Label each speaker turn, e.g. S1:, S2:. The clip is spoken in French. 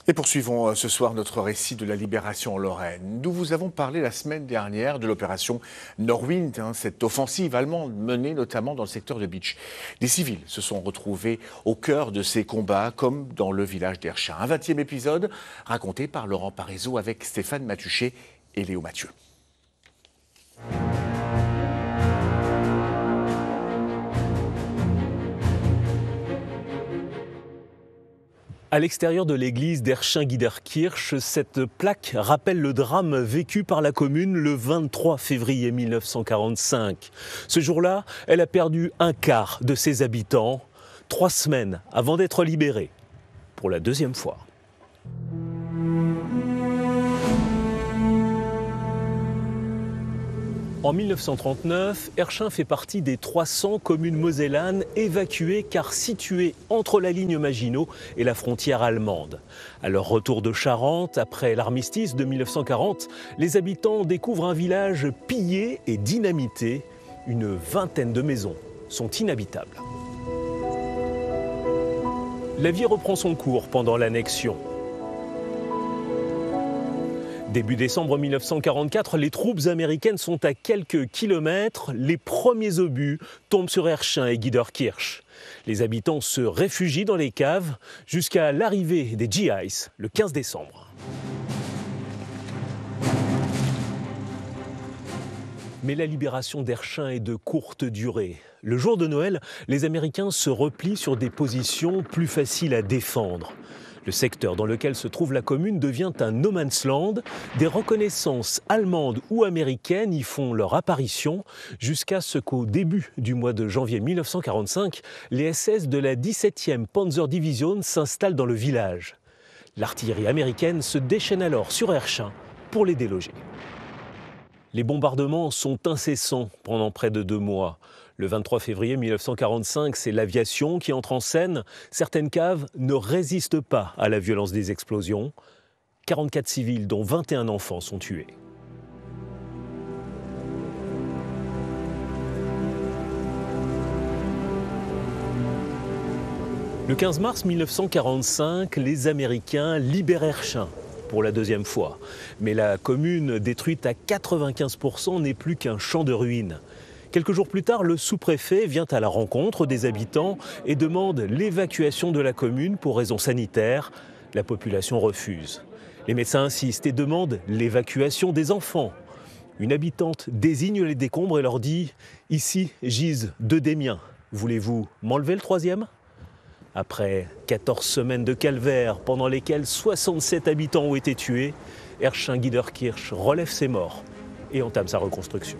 S1: Et poursuivons ce soir notre récit de la libération en Lorraine. Nous vous avons parlé la semaine dernière de l'opération Norwind, cette offensive allemande menée notamment dans le secteur de Bitche. Des civils se sont retrouvés au cœur de ces combats, comme dans le village d'Erchin. Un 20e épisode raconté par Laurent Parisot avec Stéphane Matuchet et Léo Mathieu.
S2: À l'extérieur de l'église d'Erchin-Giederkirch, cette plaque rappelle le drame vécu par la commune le 23 février 1945. Ce jour-là, elle a perdu un quart de ses habitants, 3 semaines avant d'être libérée, pour la deuxième fois. En 1939, Erchin fait partie des 300 communes mosellanes évacuées car situées entre la ligne Maginot et la frontière allemande. À leur retour de Charente, après l'armistice de 1940, les habitants découvrent un village pillé et dynamité. Une vingtaine de maisons sont inhabitables. La vie reprend son cours pendant l'annexion. Début décembre 1944, les troupes américaines sont à quelques kilomètres. Les premiers obus tombent sur Erchin et Giederkirch. Les habitants se réfugient dans les caves jusqu'à l'arrivée des GIs le 15 décembre. Mais la libération d'Erchin est de courte durée. Le jour de Noël, les Américains se replient sur des positions plus faciles à défendre. Le secteur dans lequel se trouve la commune devient un no man's land. Des reconnaissances allemandes ou américaines y font leur apparition jusqu'à ce qu'au début du mois de janvier 1945, les SS de la 17e Panzerdivision s'installent dans le village. L'artillerie américaine se déchaîne alors sur Erchin pour les déloger. Les bombardements sont incessants pendant près de 2 mois. Le 23 février 1945, c'est l'aviation qui entre en scène. Certaines caves ne résistent pas à la violence des explosions. 44 civils, dont 21 enfants, sont tués. Le 15 mars 1945, les Américains libèrent Erchin pour la deuxième fois. Mais la commune, détruite à 95%, n'est plus qu'un champ de ruines. Quelques jours plus tard, le sous-préfet vient à la rencontre des habitants et demande l'évacuation de la commune pour raisons sanitaires. La population refuse. Les médecins insistent et demandent l'évacuation des enfants. Une habitante désigne les décombres et leur dit « Ici gisent 2 des miens. Voulez-vous m'enlever le 3e » Après 14 semaines de calvaire pendant lesquelles 67 habitants ont été tués, Erchin-Giederkirch relève ses morts et entame sa reconstruction.